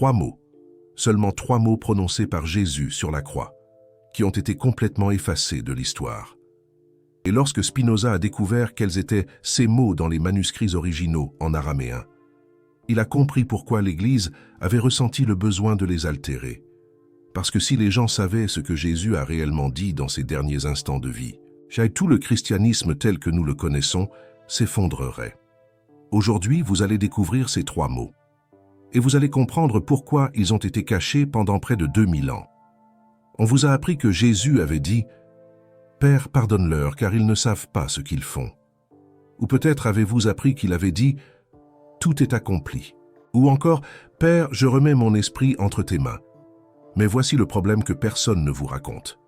3 mots, seulement 3 mots prononcés par Jésus sur la croix, qui ont été complètement effacés de l'histoire. Et lorsque Spinoza a découvert quels étaient ces mots dans les manuscrits originaux en araméen, il a compris pourquoi l'Église avait ressenti le besoin de les altérer. Parce que si les gens savaient ce que Jésus a réellement dit dans ses derniers instants de vie, tout le christianisme tel que nous le connaissons s'effondrerait. Aujourd'hui, vous allez découvrir ces 3 mots. Et vous allez comprendre pourquoi ils ont été cachés pendant près de 2000 ans. On vous a appris que Jésus avait dit « Père, pardonne-leur, car ils ne savent pas ce qu'ils font. » Ou peut-être avez-vous appris qu'il avait dit « Tout est accompli. » Ou encore « Père, je remets mon esprit entre tes mains. » Mais voici le problème que personne ne vous raconte.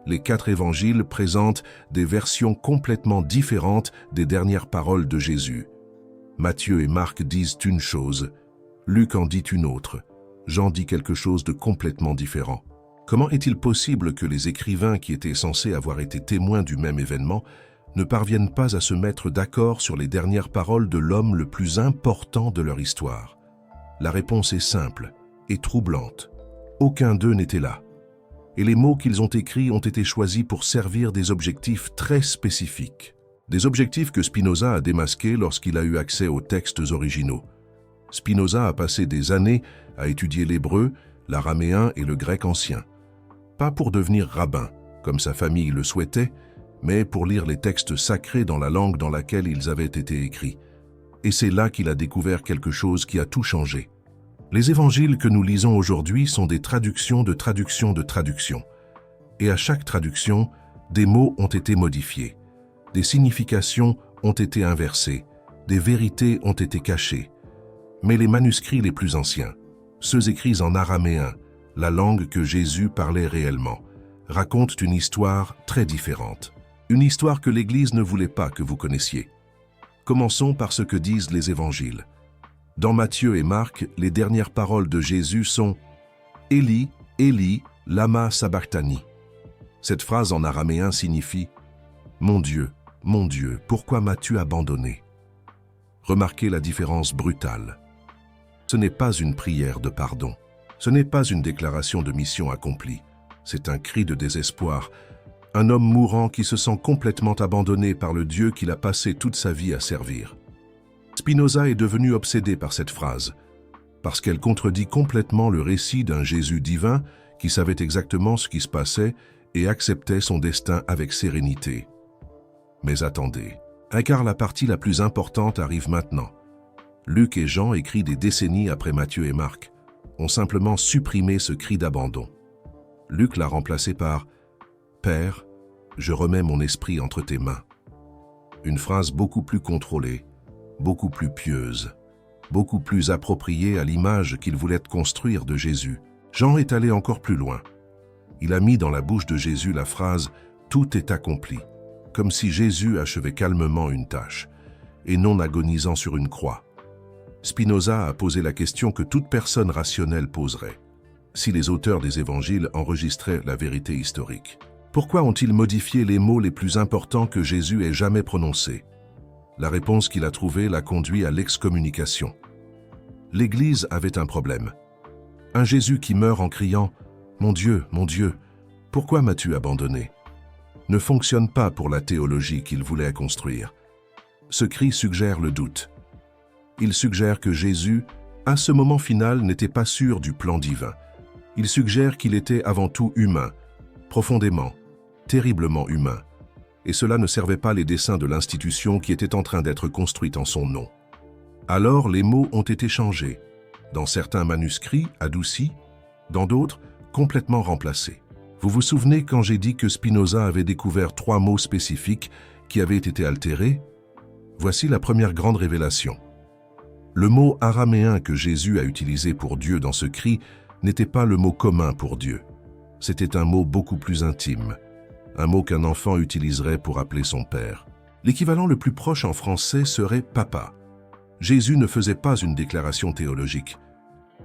Les 4 évangiles présentent des versions complètement différentes des dernières paroles de Jésus. Matthieu et Marc disent une chose, Luc en dit une autre, Jean dit quelque chose de complètement différent. Comment est-il possible que les écrivains qui étaient censés avoir été témoins du même événement ne parviennent pas à se mettre d'accord sur les dernières paroles de l'homme le plus important de leur histoire? La réponse est simple et troublante. Aucun d'eux n'était là. Et les mots qu'ils ont écrits ont été choisis pour servir des objectifs très spécifiques. Des objectifs que Spinoza a démasqués lorsqu'il a eu accès aux textes originaux. Spinoza a passé des années à étudier l'hébreu, l'araméen et le grec ancien. Pas pour devenir rabbin, comme sa famille le souhaitait, mais pour lire les textes sacrés dans la langue dans laquelle ils avaient été écrits. Et c'est là qu'il a découvert quelque chose qui a tout changé. Les évangiles que nous lisons aujourd'hui sont des traductions de traductions de traductions. Et à chaque traduction, des mots ont été modifiés, des significations ont été inversées, des vérités ont été cachées. Mais les manuscrits les plus anciens, ceux écrits en araméen, la langue que Jésus parlait réellement, racontent une histoire très différente. Une histoire que l'Église ne voulait pas que vous connaissiez. Commençons par ce que disent les évangiles. Dans Matthieu et Marc, les dernières paroles de Jésus sont « Eli, Eli, lama sabachthani ». Cette phrase en araméen signifie « Mon Dieu, pourquoi m'as-tu abandonné ?» Remarquez la différence brutale. Ce n'est pas une prière de pardon. Ce n'est pas une déclaration de mission accomplie. C'est un cri de désespoir. Un homme mourant qui se sent complètement abandonné par le Dieu qu'il a passé toute sa vie à servir. Spinoza est devenu obsédé par cette phrase, parce qu'elle contredit complètement le récit d'un Jésus divin qui savait exactement ce qui se passait et acceptait son destin avec sérénité. Mais attendez, car la partie la plus importante arrive maintenant. Luc et Jean, écrits des décennies après Matthieu et Marc, ont simplement supprimé ce cri d'abandon. Luc l'a remplacé par « Père, je remets mon esprit entre tes mains ». Une phrase beaucoup plus contrôlée, beaucoup plus pieuse, beaucoup plus appropriée à l'image qu'il voulait construire de Jésus. Jean est allé encore plus loin. Il a mis dans la bouche de Jésus la phrase « Tout est accompli », comme si Jésus achevait calmement une tâche, et non agonisant sur une croix. Spinoza a posé la question que toute personne rationnelle poserait, si les auteurs des évangiles enregistraient la vérité historique. Pourquoi ont-ils modifié les mots les plus importants que Jésus ait jamais prononcés? La réponse qu'il a trouvée l'a conduit à l'excommunication. L'Église avait un problème. Un Jésus qui meurt en criant « Mon Dieu, pourquoi m'as-tu abandonné ?» ne fonctionne pas pour la théologie qu'il voulait construire. Ce cri suggère le doute. Il suggère que Jésus, à ce moment final, n'était pas sûr du plan divin. Il suggère qu'il était avant tout humain, profondément, terriblement humain. Et cela ne servait pas les desseins de l'institution qui était en train d'être construite en son nom. Alors les mots ont été changés, dans certains manuscrits adoucis, dans d'autres complètement remplacés. Vous vous souvenez quand j'ai dit que Spinoza avait découvert 3 mots spécifiques qui avaient été altérés? Voici la première grande révélation. Le mot araméen que Jésus a utilisé pour Dieu dans ce cri n'était pas le mot commun pour Dieu. C'était un mot beaucoup plus intime. Un mot qu'un enfant utiliserait pour appeler son père. L'équivalent le plus proche en français serait « papa ». Jésus ne faisait pas une déclaration théologique.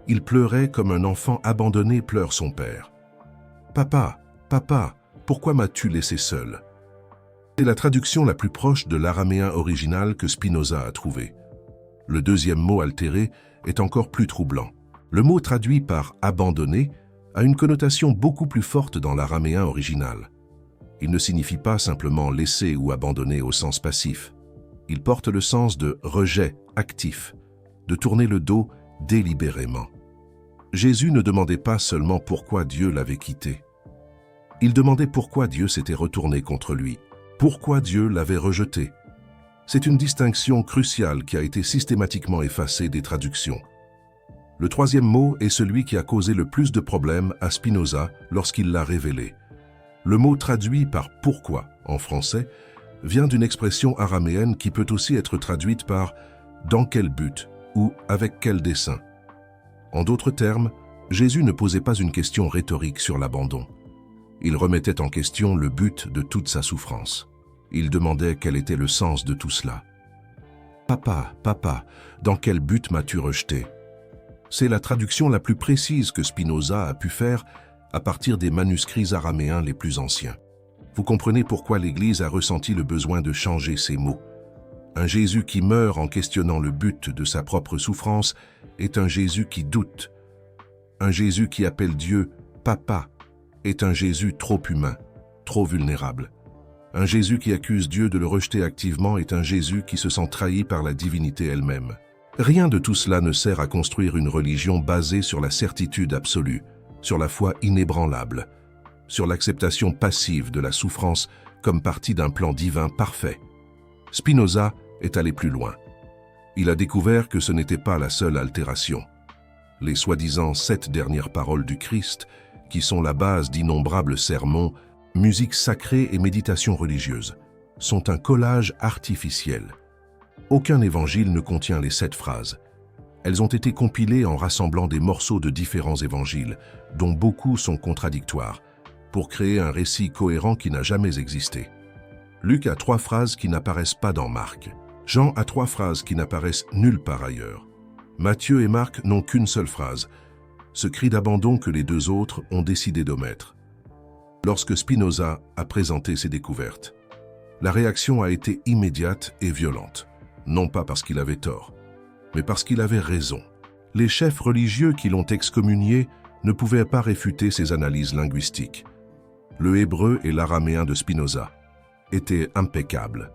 Il pleurait comme un enfant abandonné pleure son père. « Papa, papa, pourquoi m'as-tu laissé seul ?» C'est la traduction la plus proche de l'araméen original que Spinoza a trouvée. Le deuxième mot altéré est encore plus troublant. Le mot traduit par « abandonner » a une connotation beaucoup plus forte dans l'araméen original. Il ne signifie pas simplement laisser ou abandonner au sens passif. Il porte le sens de rejet actif, de tourner le dos délibérément. Jésus ne demandait pas seulement pourquoi Dieu l'avait quitté. Il demandait pourquoi Dieu s'était retourné contre lui, pourquoi Dieu l'avait rejeté. C'est une distinction cruciale qui a été systématiquement effacée des traductions. Le troisième mot est celui qui a causé le plus de problèmes à Spinoza lorsqu'il l'a révélé. Le mot traduit par « pourquoi » en français vient d'une expression araméenne qui peut aussi être traduite par « dans quel but » ou « avec quel dessein ». En d'autres termes, Jésus ne posait pas une question rhétorique sur l'abandon. Il remettait en question le but de toute sa souffrance. Il demandait quel était le sens de tout cela. « Papa, papa, dans quel but m'as-tu rejeté ?» C'est la traduction la plus précise que Spinoza a pu faire à partir des manuscrits araméens les plus anciens. Vous comprenez pourquoi l'Église a ressenti le besoin de changer ces mots. Un Jésus qui meurt en questionnant le but de sa propre souffrance est un Jésus qui doute. Un Jésus qui appelle Dieu « Papa » est un Jésus trop humain, trop vulnérable. Un Jésus qui accuse Dieu de le rejeter activement est un Jésus qui se sent trahi par la divinité elle-même. Rien de tout cela ne sert à construire une religion basée sur la certitude absolue, sur la foi inébranlable, sur l'acceptation passive de la souffrance comme partie d'un plan divin parfait. Spinoza est allé plus loin. Il a découvert que ce n'était pas la seule altération. Les soi-disant 7 dernières paroles du Christ, qui sont la base d'innombrables sermons, musique sacrée et méditation religieuse, sont un collage artificiel. Aucun évangile ne contient les 7 phrases. Elles ont été compilées en rassemblant des morceaux de différents évangiles, dont beaucoup sont contradictoires, pour créer un récit cohérent qui n'a jamais existé. Luc a 3 phrases qui n'apparaissent pas dans Marc. Jean a 3 phrases qui n'apparaissent nulle part ailleurs. Matthieu et Marc n'ont qu'une seule phrase, ce cri d'abandon que les 2 autres ont décidé d'omettre. Lorsque Spinoza a présenté ses découvertes, la réaction a été immédiate et violente. Non pas parce qu'il avait tort, mais parce qu'il avait raison. Les chefs religieux qui l'ont excommunié ne pouvaient pas réfuter ses analyses linguistiques. Le hébreu et l'araméen de Spinoza étaient impeccables.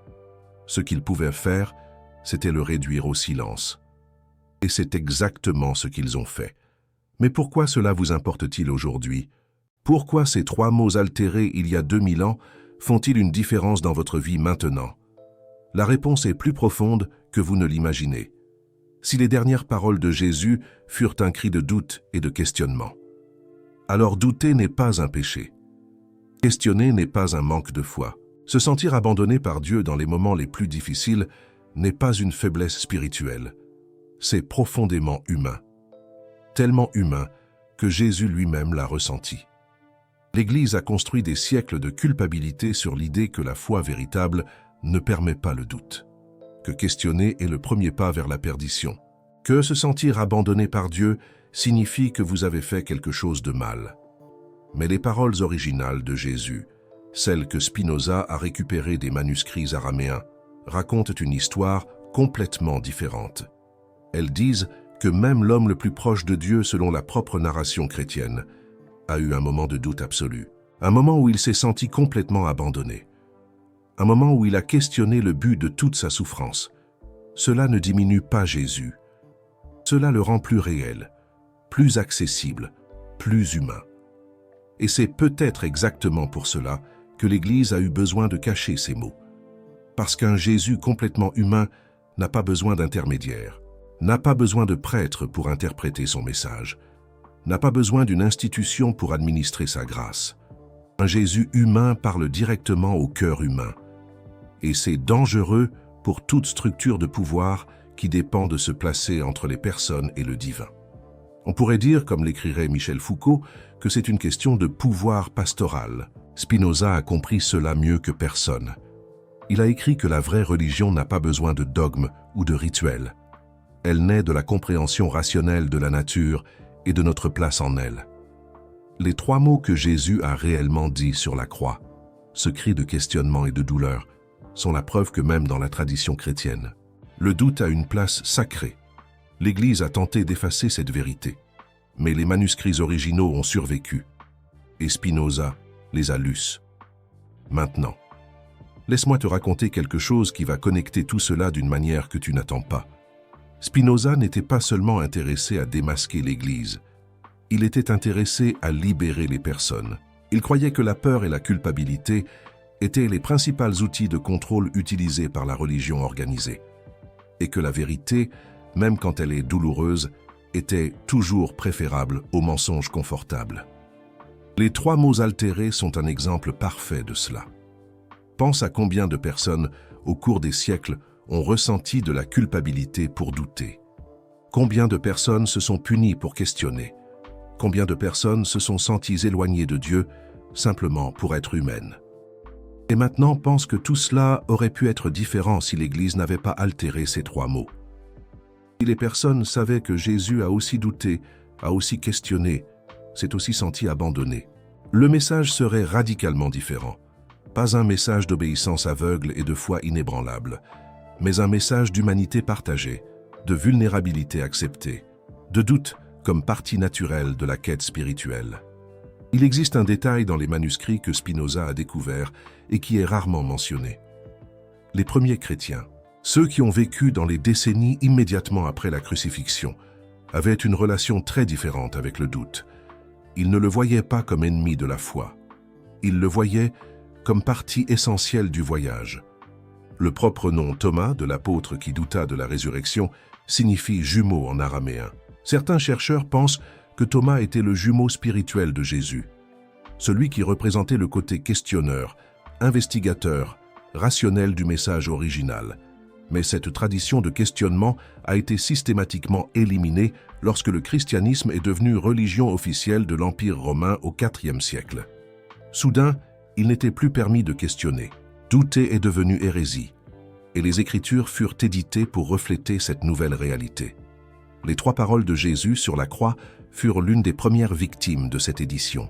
Ce qu'ils pouvaient faire, c'était le réduire au silence. Et c'est exactement ce qu'ils ont fait. Mais pourquoi cela vous importe-t-il aujourd'hui? Pourquoi ces 3 mots altérés il y a 2000 ans font-ils une différence dans votre vie maintenant? La réponse est plus profonde que vous ne l'imaginez. Si les dernières paroles de Jésus furent un cri de doute et de questionnement, alors douter n'est pas un péché. Questionner n'est pas un manque de foi. Se sentir abandonné par Dieu dans les moments les plus difficiles n'est pas une faiblesse spirituelle. C'est profondément humain. Tellement humain que Jésus lui-même l'a ressenti. L'Église a construit des siècles de culpabilité sur l'idée que la foi véritable ne permet pas le doute, que questionner est le premier pas vers la perdition, que se sentir abandonné par Dieu signifie que vous avez fait quelque chose de mal. Mais les paroles originales de Jésus, celles que Spinoza a récupérées des manuscrits araméens, racontent une histoire complètement différente. Elles disent que même l'homme le plus proche de Dieu, selon la propre narration chrétienne, a eu un moment de doute absolu, un moment où il s'est senti complètement abandonné. Un moment où il a questionné le but de toute sa souffrance. Cela ne diminue pas Jésus. Cela le rend plus réel, plus accessible, plus humain. Et c'est peut-être exactement pour cela que l'Église a eu besoin de cacher ces mots. Parce qu'un Jésus complètement humain n'a pas besoin d'intermédiaire, n'a pas besoin de prêtre pour interpréter son message, n'a pas besoin d'une institution pour administrer sa grâce. Un Jésus humain parle directement au cœur humain. Et c'est dangereux pour toute structure de pouvoir qui dépend de se placer entre les personnes et le divin. On pourrait dire, comme l'écrirait Michel Foucault, que c'est une question de pouvoir pastoral. Spinoza a compris cela mieux que personne. Il a écrit que la vraie religion n'a pas besoin de dogmes ou de rituels. Elle naît de la compréhension rationnelle de la nature et de notre place en elle. Les 3 mots que Jésus a réellement dits sur la croix, ce cri de questionnement et de douleur, sont la preuve que même dans la tradition chrétienne, le doute a une place sacrée. L'Église a tenté d'effacer cette vérité. mais les manuscrits originaux ont survécu, et Spinoza les a lus. Maintenant, laisse-moi te raconter quelque chose qui va connecter tout cela d'une manière que tu n'attends pas. Spinoza n'était pas seulement intéressé à démasquer l'Église, il était intéressé à libérer les personnes. Il croyait que la peur et la culpabilité étaient les principaux outils de contrôle utilisés par la religion organisée, et que la vérité, même quand elle est douloureuse, était toujours préférable au mensonge confortable. Les 3 mots altérés sont un exemple parfait de cela. Pense à combien de personnes, au cours des siècles, ont ressenti de la culpabilité pour douter. Combien de personnes se sont punies pour questionner. Combien de personnes se sont senties éloignées de Dieu simplement pour être humaines. Et maintenant, pense que tout cela aurait pu être différent si l'Église n'avait pas altéré ces 3 mots. Si les personnes savaient que Jésus a aussi douté, a aussi questionné, s'est aussi senti abandonné, le message serait radicalement différent. Pas un message d'obéissance aveugle et de foi inébranlable, mais un message d'humanité partagée, de vulnérabilité acceptée, de doute comme partie naturelle de la quête spirituelle. Il existe un détail dans les manuscrits que Spinoza a découvert et qui est rarement mentionné. Les premiers chrétiens, ceux qui ont vécu dans les décennies immédiatement après la crucifixion, avaient une relation très différente avec le doute. Ils ne le voyaient pas comme ennemi de la foi. Ils le voyaient comme partie essentielle du voyage. Le propre nom Thomas, de l'apôtre qui douta de la résurrection, signifie jumeau en araméen. Certains chercheurs pensent que Thomas était le jumeau spirituel de Jésus, celui qui représentait le côté questionneur, investigateur, rationnel du message original. Mais cette tradition de questionnement a été systématiquement éliminée lorsque le christianisme est devenu religion officielle de l'Empire romain au IVe siècle. Soudain, il n'était plus permis de questionner. Douter est devenu hérésie, et les Écritures furent éditées pour refléter cette nouvelle réalité. Les 3 paroles de Jésus sur la croix furent l'une des premières victimes de cette édition.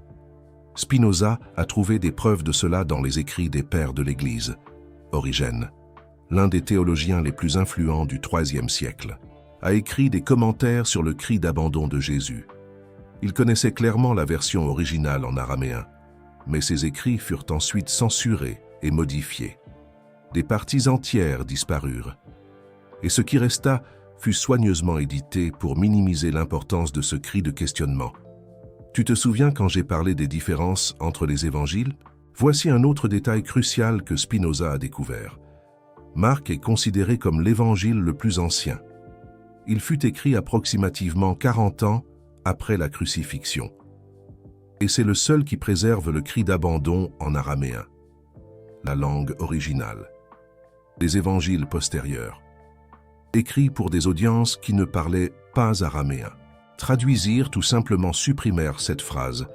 Spinoza a trouvé des preuves de cela dans les écrits des pères de l'Église. Origène, l'un des théologiens les plus influents du IIIe siècle, a écrit des commentaires sur le cri d'abandon de Jésus. Il connaissait clairement la version originale en araméen, mais ses écrits furent ensuite censurés et modifiés. Des parties entières disparurent, et ce qui resta fut soigneusement édité pour minimiser l'importance de ce cri de questionnement. Tu te souviens quand j'ai parlé des différences entre les évangiles? Voici un autre détail crucial que Spinoza a découvert. Marc est considéré comme l'évangile le plus ancien. Il fut écrit approximativement 40 ans après la crucifixion. Et c'est le seul qui préserve le cri d'abandon en araméen, la langue originale. Les évangiles postérieurs, écrits pour des audiences qui ne parlaient pas araméen, traduisirent ou simplement supprimèrent cette phrase.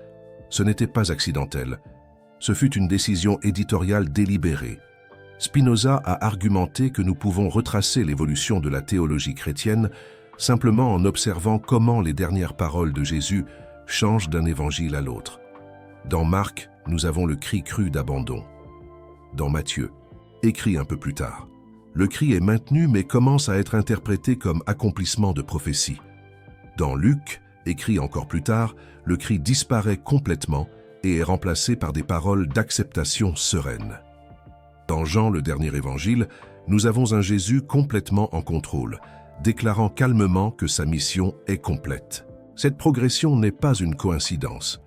Ce n'était pas accidentel. Ce fut une décision éditoriale délibérée. Spinoza a argumenté que nous pouvons retracer l'évolution de la théologie chrétienne simplement en observant comment les dernières paroles de Jésus changent d'un évangile à l'autre. Dans Marc, nous avons le cri cru d'abandon. Dans Matthieu, écrit un peu plus tard, le cri est maintenu mais commence à être interprété comme accomplissement de prophétie. Dans Luc, écrit encore plus tard, le cri disparaît complètement et est remplacé par des paroles d'acceptation sereine. Dans Jean, le dernier évangile, nous avons un Jésus complètement en contrôle, déclarant calmement que sa mission est complète. Cette progression n'est pas une coïncidence.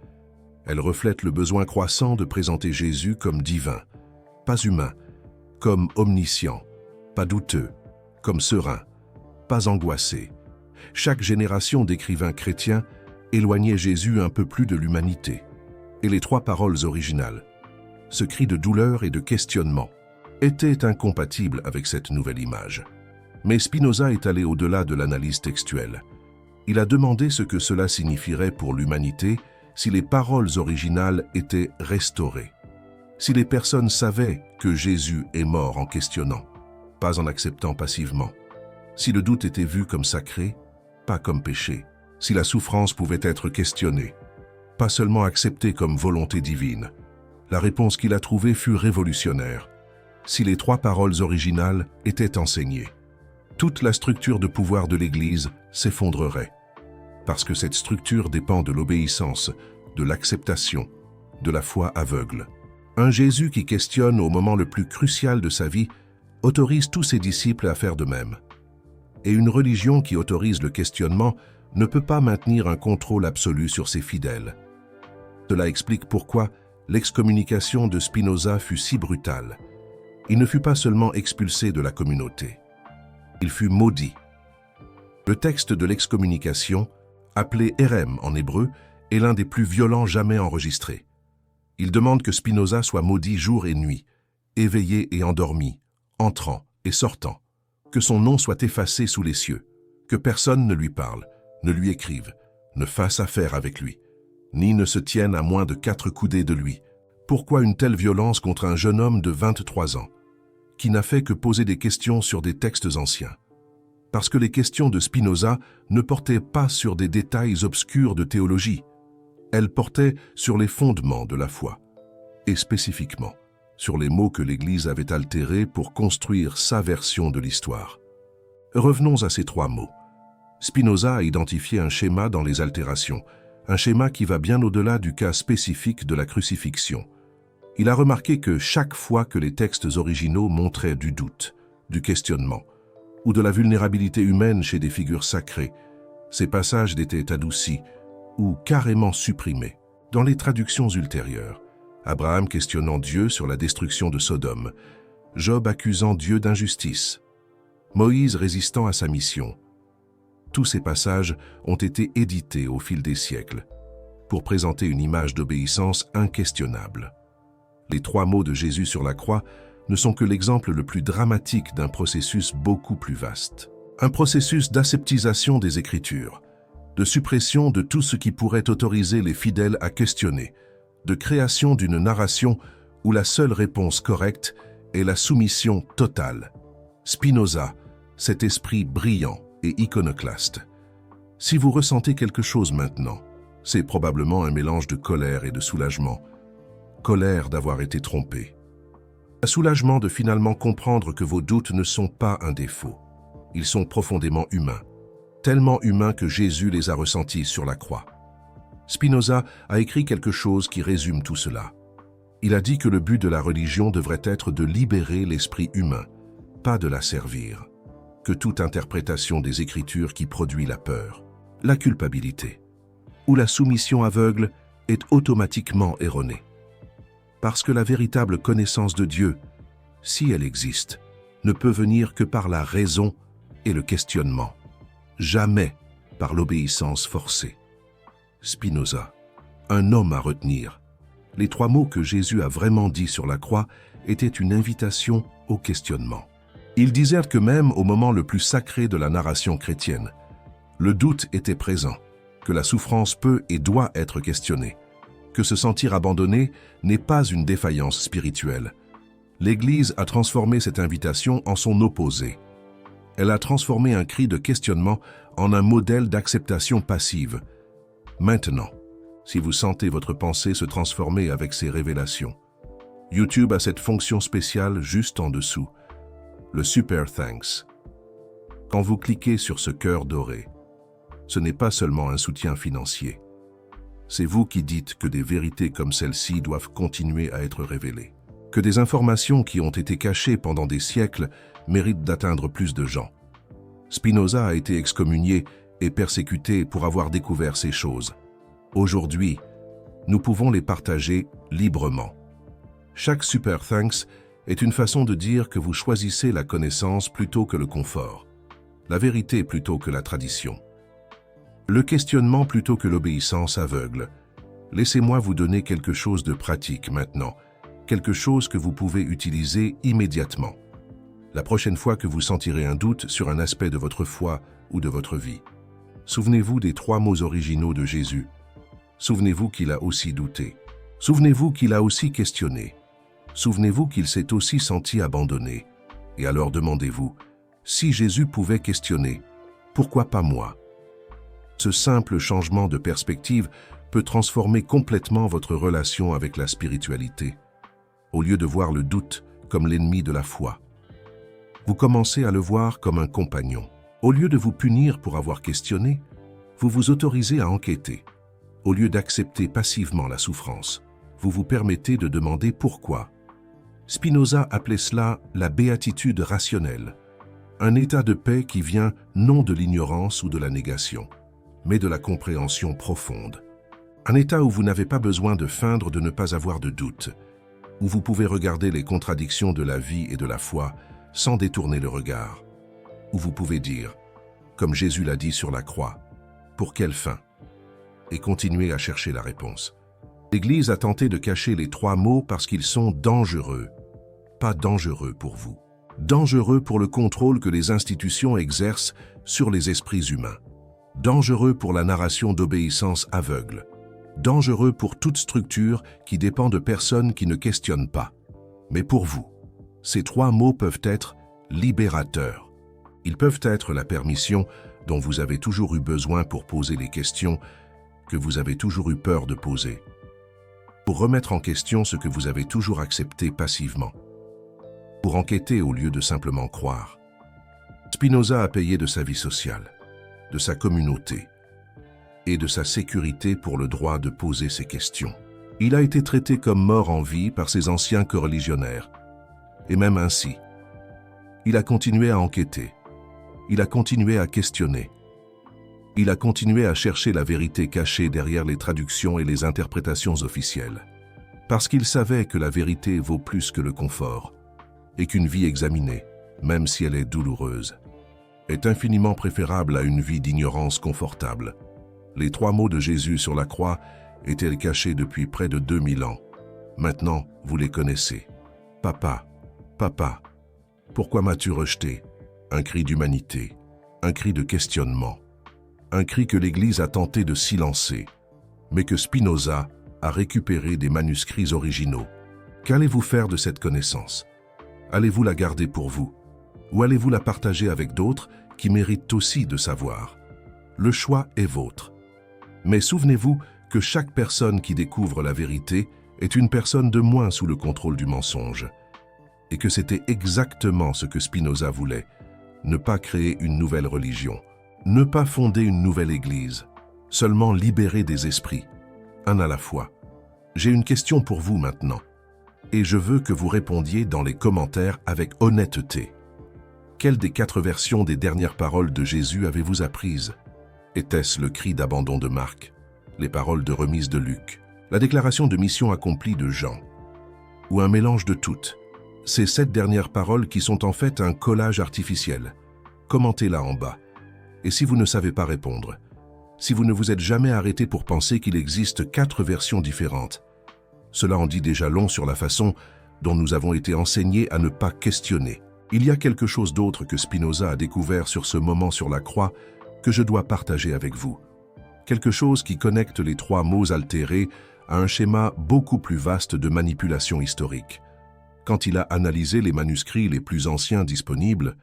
Elle reflète le besoin croissant de présenter Jésus comme divin, pas humain, comme omniscient, pas douteux, comme serein, pas angoissé. Chaque génération d'écrivains chrétiens éloignait Jésus un peu plus de l'humanité. Et les 3 paroles originales, ce cri de douleur et de questionnement, étaient incompatibles avec cette nouvelle image. Mais Spinoza est allé au-delà de l'analyse textuelle. Il a demandé ce que cela signifierait pour l'humanité si les paroles originales étaient restaurées. Si les personnes savaient que Jésus est mort en questionnant, pas en acceptant passivement. Si le doute était vu comme sacré, pas comme péché. Si la souffrance pouvait être questionnée, pas seulement acceptée comme volonté divine. La réponse qu'il a trouvée fut révolutionnaire. Si les 3 paroles originales étaient enseignées, toute la structure de pouvoir de l'Église s'effondrerait. parce que cette structure dépend de l'obéissance, de l'acceptation, de la foi aveugle. Un Jésus qui questionne au moment le plus crucial de sa vie autorise tous ses disciples à faire de même. Et une religion qui autorise le questionnement ne peut pas maintenir un contrôle absolu sur ses fidèles. Cela explique pourquoi l'excommunication de Spinoza fut si brutale. Il ne fut pas seulement expulsé de la communauté, il fut maudit. Le texte de l'excommunication, appelé Érem en hébreu, est l'un des plus violents jamais enregistrés. Il demande que Spinoza soit maudit jour et nuit, éveillé et endormi, entrant et sortant, que son nom soit effacé sous les cieux, que personne ne lui parle, ne lui écrive, ne fasse affaire avec lui, ni ne se tienne à moins de 4 coudées de lui. Pourquoi une telle violence contre un jeune homme de 23 ans, qui n'a fait que poser des questions sur des textes anciens? Parce que les questions de Spinoza ne portaient pas sur des détails obscurs de théologie, elles portaient sur les fondements de la foi, et spécifiquement sur les mots que l'Église avait altérés pour construire sa version de l'histoire. Revenons à ces 3 mots. Spinoza a identifié un schéma dans les altérations, un schéma qui va bien au-delà du cas spécifique de la crucifixion. Il a remarqué que chaque fois que les textes originaux montraient du doute, du questionnement, ou de la vulnérabilité humaine chez des figures sacrées, ces passages étaient adoucis ou carrément supprimés. Dans les traductions ultérieures, Abraham questionnant Dieu sur la destruction de Sodome, Job accusant Dieu d'injustice, Moïse résistant à sa mission. Tous ces passages ont été édités au fil des siècles pour présenter une image d'obéissance inquestionnable. Les 3 mots de Jésus sur la croix ne sont que l'exemple le plus dramatique d'un processus beaucoup plus vaste. Un processus d'aseptisation des Écritures, de suppression de tout ce qui pourrait autoriser les fidèles à questionner, de création d'une narration où la seule réponse correcte est la soumission totale. Spinoza, cet esprit brillant et iconoclaste. Si vous ressentez quelque chose maintenant, c'est probablement un mélange de colère et de soulagement. Colère d'avoir été trompé. Un soulagement de finalement comprendre que vos doutes ne sont pas un défaut. Ils sont profondément humains. Tellement humains que Jésus les a ressentis sur la croix. Spinoza a écrit quelque chose qui résume tout cela. Il a dit que le but de la religion devrait être de libérer l'esprit humain, pas de la servir. Que toute interprétation des Écritures qui produit la peur, la culpabilité ou la soumission aveugle est automatiquement erronée. Parce que la véritable connaissance de Dieu, si elle existe, ne peut venir que par la raison et le questionnement, jamais par l'obéissance forcée. Spinoza, un homme à retenir. Les 3 mots que Jésus a vraiment dit sur la croix étaient une invitation au questionnement. Il disait que même au moment le plus sacré de la narration chrétienne, le doute était présent, que la souffrance peut et doit être questionnée, que se sentir abandonné n'est pas une défaillance spirituelle. L'Église a transformé cette invitation en son opposé. Elle a transformé un cri de questionnement en un modèle d'acceptation passive. Maintenant, si vous sentez votre pensée se transformer avec ces révélations, YouTube a cette fonction spéciale juste en dessous, le Super Thanks. Quand vous cliquez sur ce cœur doré, ce n'est pas seulement un soutien financier. C'est vous qui dites que des vérités comme celle-ci doivent continuer à être révélées, que des informations qui ont été cachées pendant des siècles méritent d'atteindre plus de gens. Spinoza a été excommunié et persécuté pour avoir découvert ces choses. Aujourd'hui, nous pouvons les partager librement. Chaque Super Thanks est une façon de dire que vous choisissez la connaissance plutôt que le confort, la vérité plutôt que la tradition, le questionnement plutôt que l'obéissance aveugle. Laissez-moi vous donner quelque chose de pratique maintenant, quelque chose que vous pouvez utiliser immédiatement. La prochaine fois que vous sentirez un doute sur un aspect de votre foi ou de votre vie, souvenez-vous des 3 mots originaux de Jésus. Souvenez-vous qu'il a aussi douté. Souvenez-vous qu'il a aussi questionné. Souvenez-vous qu'il s'est aussi senti abandonné. Et alors demandez-vous, si Jésus pouvait questionner, pourquoi pas moi? Ce simple changement de perspective peut transformer complètement votre relation avec la spiritualité. Au lieu de voir le doute comme l'ennemi de la foi, vous commencez à le voir comme un compagnon. Au lieu de vous punir pour avoir questionné, Vous vous autorisez à enquêter. Au lieu d'accepter passivement la souffrance, vous vous permettez de demander pourquoi. Spinoza appelait cela la béatitude rationnelle, un état de paix qui vient non de l'ignorance ou de la négation, mais de la compréhension profonde. Un état où vous n'avez pas besoin de feindre de ne pas avoir de doute, où vous pouvez regarder les contradictions de la vie et de la foi sans détourner le regard, où vous pouvez dire, comme Jésus l'a dit sur la croix, « Pour quelle fin ?» et continuer à chercher la réponse. L'Église a tenté de cacher les trois mots parce qu'ils sont dangereux, pas dangereux pour vous. Dangereux pour le contrôle que les institutions exercent sur les esprits humains. Dangereux pour la narration d'obéissance aveugle. Dangereux pour toute structure qui dépend de personnes qui ne questionnent pas. Mais pour vous, ces trois mots peuvent être libérateurs. Ils peuvent être la permission dont vous avez toujours eu besoin pour poser les questions que vous avez toujours eu peur de poser, pour remettre en question ce que vous avez toujours accepté passivement, pour enquêter au lieu de simplement croire. Spinoza a payé de sa vie sociale, de sa communauté et de sa sécurité pour le droit de poser ces questions. Il a été traité comme mort en vie par ses anciens coreligionnaires, et même ainsi, il a continué à enquêter, il a continué à questionner, il a continué à chercher la vérité cachée derrière les traductions et les interprétations officielles, parce qu'il savait que la vérité vaut plus que le confort, et qu'une vie examinée, même si elle est douloureuse, est infiniment préférable à une vie d'ignorance confortable. Les trois mots de Jésus sur la croix étaient cachés depuis près de 2000 ans. Maintenant, vous les connaissez. Papa, papa, pourquoi m'as-tu rejeté? Un cri d'humanité, un cri de questionnement. Un cri que l'Église a tenté de silencer, mais que Spinoza a récupéré des manuscrits originaux. Qu'allez-vous faire de cette connaissance? Allez-vous la garder pour vous? Ou allez-vous la partager avec d'autres qui méritent aussi de savoir? Le choix est vôtre. Mais souvenez-vous que chaque personne qui découvre la vérité est une personne de moins sous le contrôle du mensonge. Et que c'était exactement ce que Spinoza voulait, ne pas créer une nouvelle religion. Ne pas fonder une nouvelle église, seulement libérer des esprits, un à la fois. J'ai une question pour vous maintenant, et je veux que vous répondiez dans les commentaires avec honnêteté. Quelle des 4 versions des dernières paroles de Jésus avez-vous apprises? Était-ce le cri d'abandon de Marc, les paroles de remise de Luc, la déclaration de mission accomplie de Jean, ou un mélange de toutes? Ces 7 dernières paroles qui sont en fait un collage artificiel. Commentez-la en bas. Et si vous ne savez pas répondre, si vous ne vous êtes jamais arrêté pour penser qu'il existe 4 versions différentes, cela en dit déjà long sur la façon dont nous avons été enseignés à ne pas questionner. Il y a quelque chose d'autre que Spinoza a découvert sur ce moment sur la croix que je dois partager avec vous. Quelque chose qui connecte les 3 mots altérés à un schéma beaucoup plus vaste de manipulation historique. Quand il a analysé les manuscrits les plus anciens disponibles,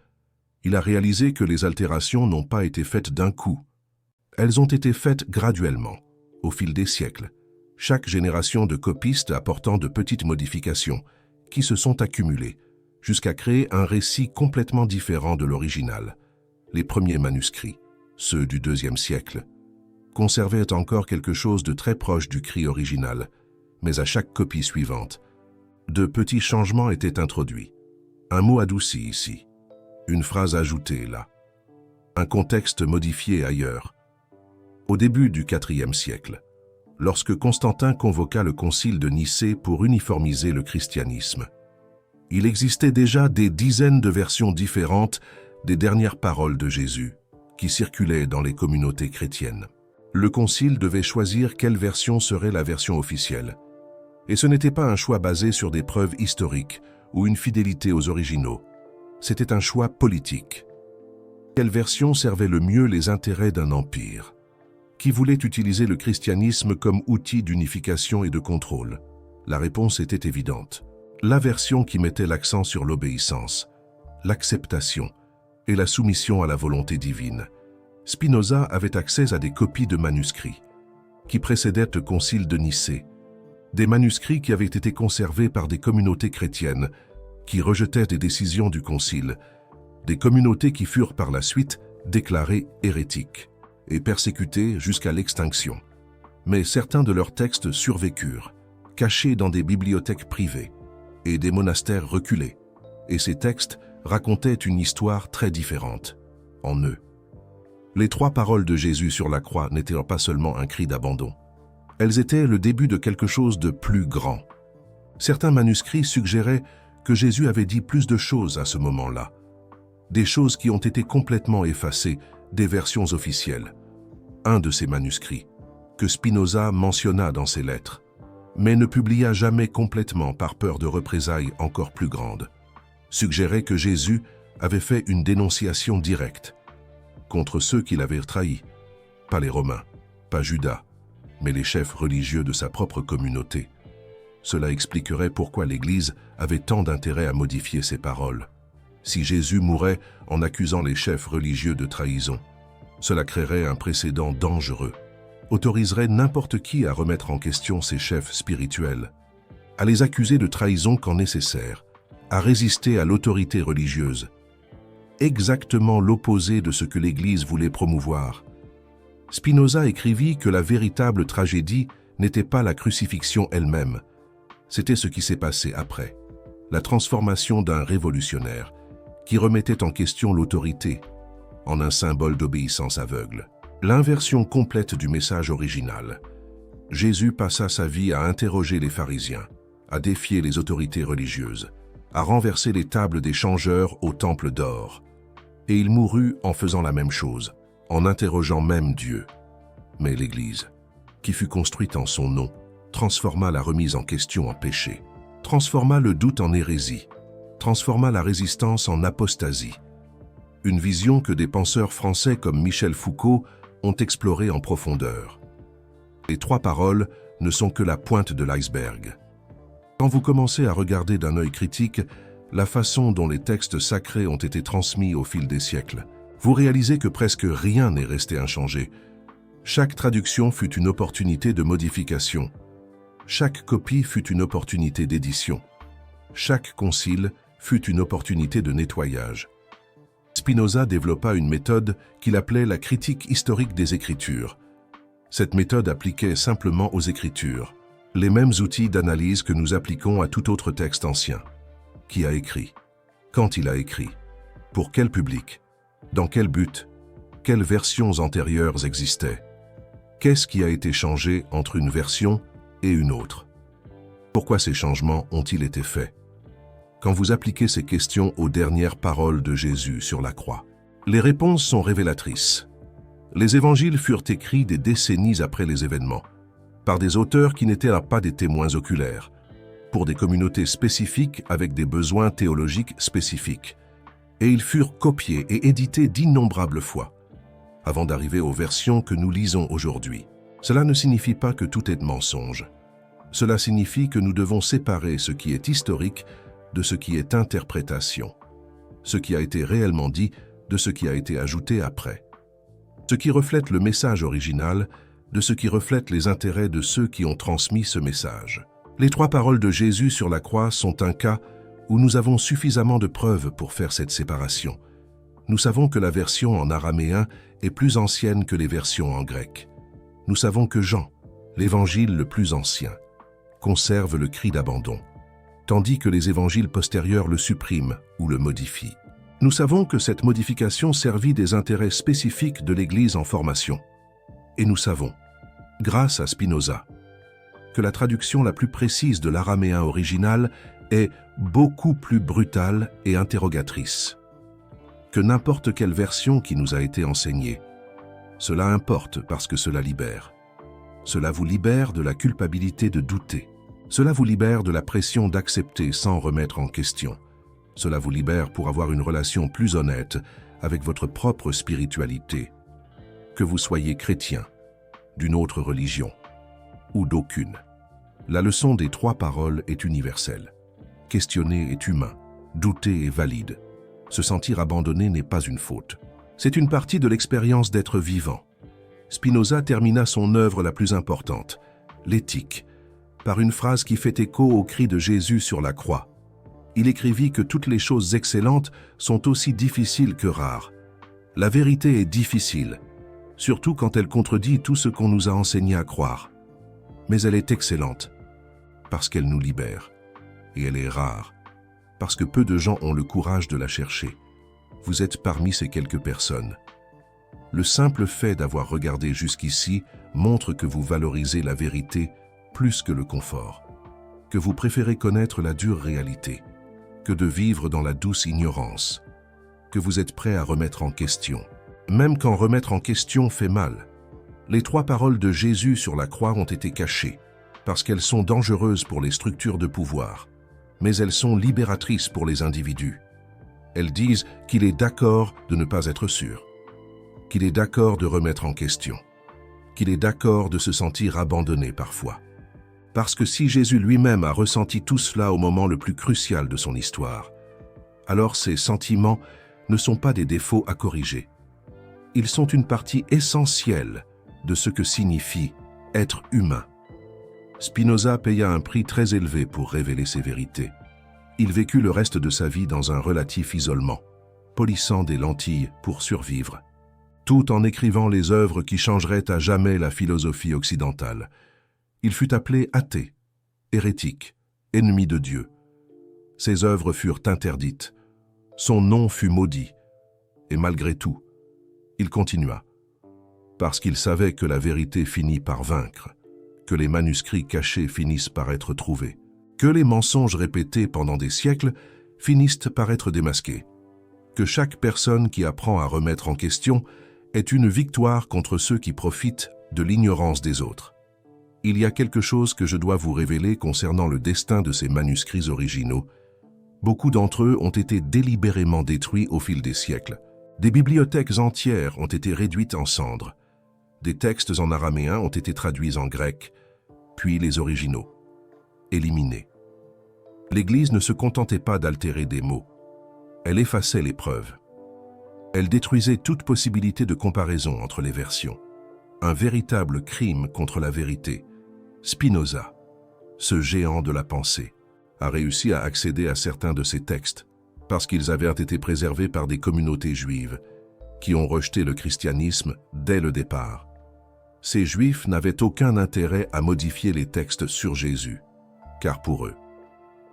il a réalisé que les altérations n'ont pas été faites d'un coup. Elles ont été faites graduellement, au fil des siècles, chaque génération de copistes apportant de petites modifications qui se sont accumulées, jusqu'à créer un récit complètement différent de l'original. Les premiers manuscrits, ceux du IIe siècle, conservaient encore quelque chose de très proche du cri original, mais à chaque copie suivante, de petits changements étaient introduits. Un mot adouci ici. Une phrase ajoutée là, un contexte modifié ailleurs. Au début du IVe siècle, lorsque Constantin convoqua le concile de Nicée pour uniformiser le christianisme, il existait déjà des dizaines de versions différentes des dernières paroles de Jésus qui circulaient dans les communautés chrétiennes. Le concile devait choisir quelle version serait la version officielle. Et ce n'était pas un choix basé sur des preuves historiques ou une fidélité aux originaux. C'était un choix politique. Quelle version servait le mieux les intérêts d'un empire, qui voulait utiliser le christianisme comme outil d'unification et de contrôle? La réponse était évidente. La version qui mettait l'accent sur l'obéissance, l'acceptation et la soumission à la volonté divine. Spinoza avait accès à des copies de manuscrits qui précédaient le concile de Nicée, des manuscrits qui avaient été conservés par des communautés chrétiennes qui rejetaient des décisions du concile, des communautés qui furent par la suite déclarées hérétiques. et persécutés jusqu'à l'extinction. Mais certains de leurs textes survécurent, cachés dans des bibliothèques privées et des monastères reculés, et ces textes racontaient une histoire très différente, en eux. Les 3 paroles de Jésus sur la croix n'étaient pas seulement un cri d'abandon. Elles étaient le début de quelque chose de plus grand. Certains manuscrits suggéraient que Jésus avait dit plus de choses à ce moment-là, des choses qui ont été complètement effacées des versions officielles. Un de ces manuscrits, que Spinoza mentionna dans ses lettres, mais ne publia jamais complètement par peur de représailles encore plus grandes, suggérait que Jésus avait fait une dénonciation directe contre ceux qui l'avaient trahi, pas les Romains, pas Judas, mais les chefs religieux de sa propre communauté. Cela expliquerait pourquoi l'Église avait tant d'intérêt à modifier ses paroles. Si Jésus mourait en accusant les chefs religieux de trahison, cela créerait un précédent dangereux, autoriserait n'importe qui à remettre en question ses chefs spirituels, à les accuser de trahison quand nécessaire, à résister à l'autorité religieuse. Exactement l'opposé de ce que l'Église voulait promouvoir. Spinoza écrivit que la véritable tragédie n'était pas la crucifixion elle-même, c'était ce qui s'est passé après, la transformation d'un révolutionnaire qui remettait en question l'autorité en un symbole d'obéissance aveugle. L'inversion complète du message original. Jésus passa sa vie à interroger les pharisiens, à défier les autorités religieuses, à renverser les tables des changeurs au temple d'or. Et il mourut en faisant la même chose, en interrogeant même Dieu. Mais l'Église, qui fut construite en son nom, transforma la remise en question en péché, transforma le doute en hérésie, transforma la résistance en apostasie. Une vision que des penseurs français comme Michel Foucault ont explorée en profondeur. Les 3 paroles ne sont que la pointe de l'iceberg. Quand vous commencez à regarder d'un œil critique la façon dont les textes sacrés ont été transmis au fil des siècles, vous réalisez que presque rien n'est resté inchangé. Chaque traduction fut une opportunité de modification. Chaque copie fut une opportunité d'édition. Chaque concile fut une opportunité de nettoyage. Spinoza développa une méthode qu'il appelait la critique historique des Écritures. Cette méthode appliquait simplement aux Écritures les mêmes outils d'analyse que nous appliquons à tout autre texte ancien. Qui a écrit? Quand il a écrit? Pour quel public? Dans quel but? Quelles versions antérieures existaient? Qu'est-ce qui a été changé entre une version et une autre? Pourquoi ces changements ont-ils été faits? Quand vous appliquez ces questions aux dernières paroles de Jésus sur la croix, les réponses sont révélatrices. Les évangiles furent écrits des décennies après les événements, par des auteurs qui n'étaient pas des témoins oculaires, pour des communautés spécifiques avec des besoins théologiques spécifiques. Et ils furent copiés et édités d'innombrables fois, avant d'arriver aux versions que nous lisons aujourd'hui. Cela ne signifie pas que tout est mensonge. Cela signifie que nous devons séparer ce qui est historique de ce qui est interprétation, ce qui a été réellement dit de ce qui a été ajouté après, ce qui reflète le message original de ce qui reflète les intérêts de ceux qui ont transmis ce message. Les 3 paroles de Jésus sur la croix sont un cas où nous avons suffisamment de preuves pour faire cette séparation. Nous savons que la version en araméen est plus ancienne que les versions en grec. Nous savons que Jean, l'évangile le plus ancien, conserve le cri d'abandon, tandis que les évangiles postérieurs le suppriment ou le modifient. Nous savons que cette modification servit des intérêts spécifiques de l'Église en formation. Et nous savons, grâce à Spinoza, que la traduction la plus précise de l'araméen original est beaucoup plus brutale et interrogatrice que n'importe quelle version qui nous a été enseignée. Cela importe parce que cela libère. Cela vous libère de la culpabilité de douter. Cela vous libère de la pression d'accepter sans remettre en question. Cela vous libère pour avoir une relation plus honnête avec votre propre spiritualité. Que vous soyez chrétien, d'une autre religion ou d'aucune. La leçon des 3 paroles est universelle. Questionner est humain, douter est valide. Se sentir abandonné n'est pas une faute. C'est une partie de l'expérience d'être vivant. Spinoza termina son œuvre la plus importante, l'Éthique, par une phrase qui fait écho au cri de Jésus sur la croix. Il écrivit que toutes les choses excellentes sont aussi difficiles que rares. La vérité est difficile. surtout quand elle contredit tout ce qu'on nous a enseigné à croire. Mais elle est excellente, parce qu'elle nous libère. Et elle est rare, parce que peu de gens ont le courage de la chercher. Vous êtes parmi ces quelques personnes. Le simple fait d'avoir regardé jusqu'ici montre que vous valorisez la vérité plus que le confort, que vous préférez connaître la dure réalité, que de vivre dans la douce ignorance, que vous êtes prêt à remettre en question. Même quand remettre en question fait mal. Les 3 paroles de Jésus sur la croix ont été cachées, parce qu'elles sont dangereuses pour les structures de pouvoir, mais elles sont libératrices pour les individus. Elles disent qu'il est d'accord de ne pas être sûr, qu'il est d'accord de remettre en question, qu'il est d'accord de se sentir abandonné parfois. Parce que si Jésus lui-même a ressenti tout cela au moment le plus crucial de son histoire, alors ces sentiments ne sont pas des défauts à corriger. Ils sont une partie essentielle de ce que signifie être humain. Spinoza paya un prix très élevé pour révéler ces vérités. Il vécut le reste de sa vie dans un relatif isolement, polissant des lentilles pour survivre, tout en écrivant les œuvres qui changeraient à jamais la philosophie occidentale. Il fut appelé athée, hérétique, ennemi de Dieu. Ses œuvres furent interdites, son nom fut maudit, et malgré tout, il continua, parce qu'il savait que la vérité finit par vaincre, que les manuscrits cachés finissent par être trouvés, que les mensonges répétés pendant des siècles finissent par être démasqués, que chaque personne qui apprend à remettre en question est une victoire contre ceux qui profitent de l'ignorance des autres. Il y a quelque chose que je dois vous révéler concernant le destin de ces manuscrits originaux. Beaucoup d'entre eux ont été délibérément détruits au fil des siècles. Des bibliothèques entières ont été réduites en cendres. Des textes en araméen ont été traduits en grec, puis les originaux, éliminés. L'Église ne se contentait pas d'altérer des mots. Elle effaçait les preuves. Elle détruisait toute possibilité de comparaison entre les versions. Un véritable crime contre la vérité. Spinoza, ce géant de la pensée, a réussi à accéder à certains de ces textes parce qu'ils avaient été préservés par des communautés juives qui ont rejeté le christianisme dès le départ. Ces Juifs n'avaient aucun intérêt à modifier les textes sur Jésus, car pour eux,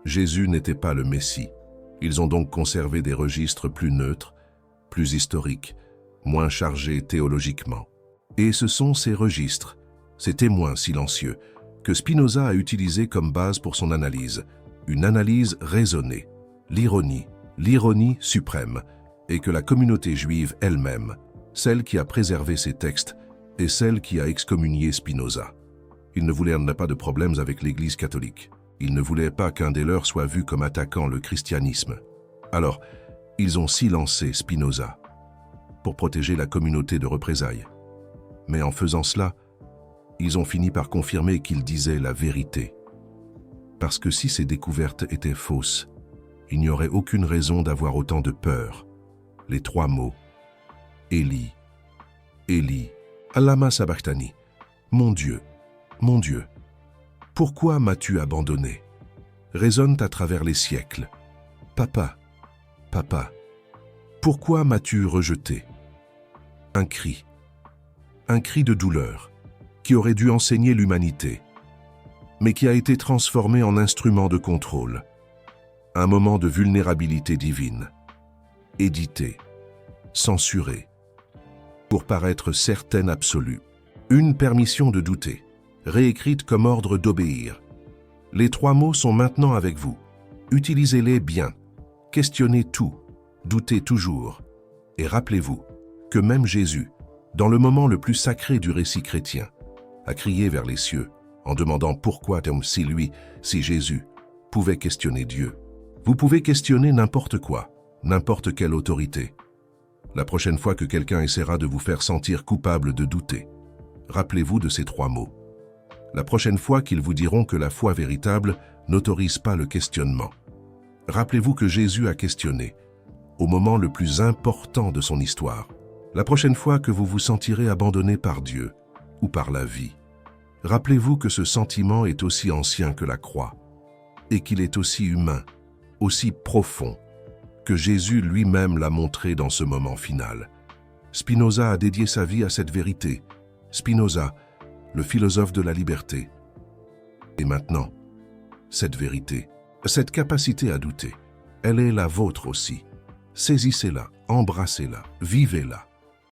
Jésus n'était pas le Messie. Ils ont donc conservé des registres plus neutres, plus historiques, moins chargés théologiquement. Et ce sont ces registres, ces témoins silencieux, que Spinoza a utilisés comme base pour son analyse, une analyse raisonnée, l'ironie suprême, et que la communauté juive elle-même, celle qui a préservé ces textes, est celle qui a excommunié Spinoza. Il ne voulait pas de problèmes avec l'Église catholique. Il ne voulait pas qu'un des leurs soit vu comme attaquant le christianisme. Alors, ils ont silencé Spinoza pour protéger la communauté de représailles. Mais en faisant cela, ils ont fini par confirmer qu'il disait la vérité. Parce que si ces découvertes étaient fausses, il n'y aurait aucune raison d'avoir autant de peur. Les 3 mots « Élie, Élie, lama sabachthani » « Mon Dieu, pourquoi m'as-tu abandonné ?» résonnent à travers les siècles. « Papa, papa, pourquoi m'as-tu rejeté ?» Un cri de douleur qui aurait dû enseigner l'humanité, mais qui a été transformé en instrument de contrôle. Un moment de vulnérabilité divine, édité, censuré, pour paraître certaine absolue. Une permission de douter, réécrite comme ordre d'obéir. Les 3 mots sont maintenant avec vous. Utilisez-les bien, questionnez tout, doutez toujours. Et rappelez-vous que même Jésus, dans le moment le plus sacré du récit chrétien, a crié vers les cieux en demandant pourquoi si Jésus pouvait questionner Dieu. Vous pouvez questionner n'importe quoi, n'importe quelle autorité. La prochaine fois que quelqu'un essaiera de vous faire sentir coupable de douter, rappelez-vous de ces 3 mots. La prochaine fois qu'ils vous diront que la foi véritable n'autorise pas le questionnement, rappelez-vous que Jésus a questionné, au moment le plus important de son histoire. La prochaine fois que vous vous sentirez abandonné par Dieu ou par la vie, rappelez-vous que ce sentiment est aussi ancien que la croix et qu'il est aussi humain, aussi profond, que Jésus lui-même l'a montré dans ce moment final. Spinoza a dédié sa vie à cette vérité. Spinoza, le philosophe de la liberté. Et maintenant, cette vérité, cette capacité à douter, elle est la vôtre aussi. Saisissez-la, embrassez-la, vivez-la.